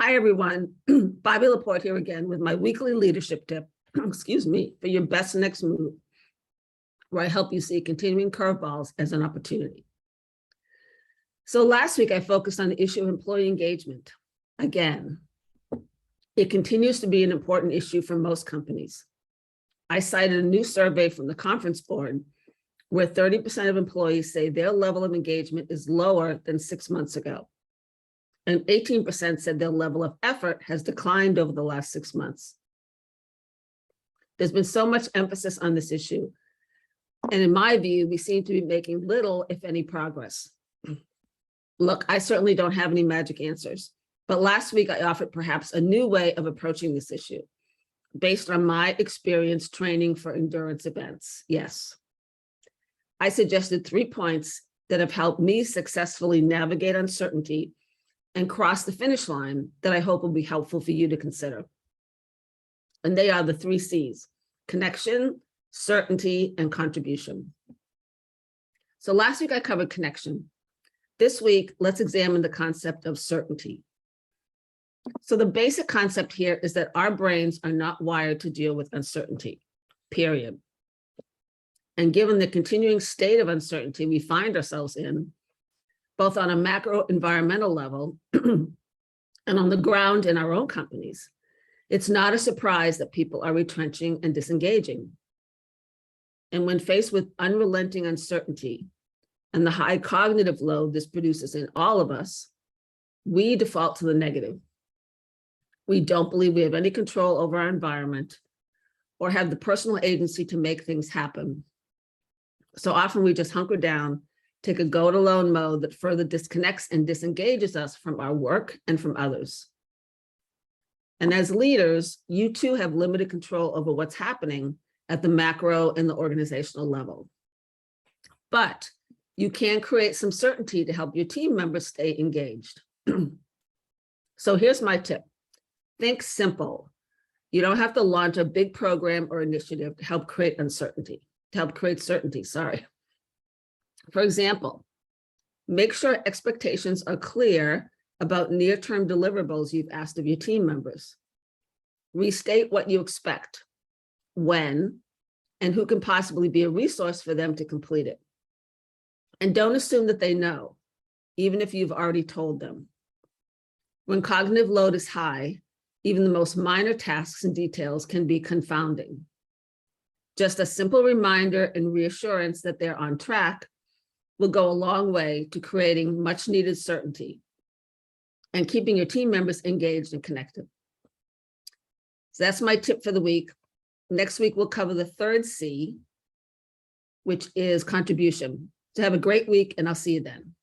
Hi, everyone. Bobbie LaPorte here again with my weekly leadership tip, excuse me, for your best next move, where I help you see continuing curveballs as an opportunity. So last week, I focused on the issue of employee engagement. Again, it continues to be an important issue for most companies. I cited a new survey from the Conference Board where 30% of employees say their level of engagement is lower than 6 months ago. And 18% said their level of effort has declined over the last 6 months. There's been so much emphasis on this issue. And in my view, we seem to be making little, if any, progress. Look, I certainly don't have any magic answers, but last week I offered perhaps a new way of approaching this issue based on my experience training for endurance events. Yes. I suggested 3 points that have helped me successfully navigate uncertainty and cross the finish line that I hope will be helpful for you to consider. And they are the 3 C's: connection, certainty, and contribution. So last week I covered connection. This week, let's examine the concept of certainty. So the basic concept here is that our brains are not wired to deal with uncertainty, period. And given the continuing state of uncertainty we find ourselves in, both on a macro environmental level and on the ground in our own companies, it's not a surprise that people are retrenching and disengaging. And when faced with unrelenting uncertainty and the high cognitive load this produces in all of us, we default to the negative. We don't believe we have any control over our environment or have the personal agency to make things happen. So often we just hunker down, take a go-it-alone mode that further disconnects and disengages us from our work and from others. And as leaders, you too have limited control over what's happening at the macro and the organizational level. But you can create some certainty to help your team members stay engaged. So here's my tip. Think simple. You don't have to launch a big program or initiative to help create certainty, sorry. For example, make sure expectations are clear about near-term deliverables you've asked of your team members. Restate what you expect, when, and who can possibly be a resource for them to complete it. And don't assume that they know, even if you've already told them. When cognitive load is high, even the most minor tasks and details can be confounding. Just a simple reminder and reassurance that they're on track will go a long way to creating much needed certainty and keeping your team members engaged and connected. So that's my tip for the week. Next week, we'll cover the 3rd C, which is contribution. So have a great week, and I'll see you then.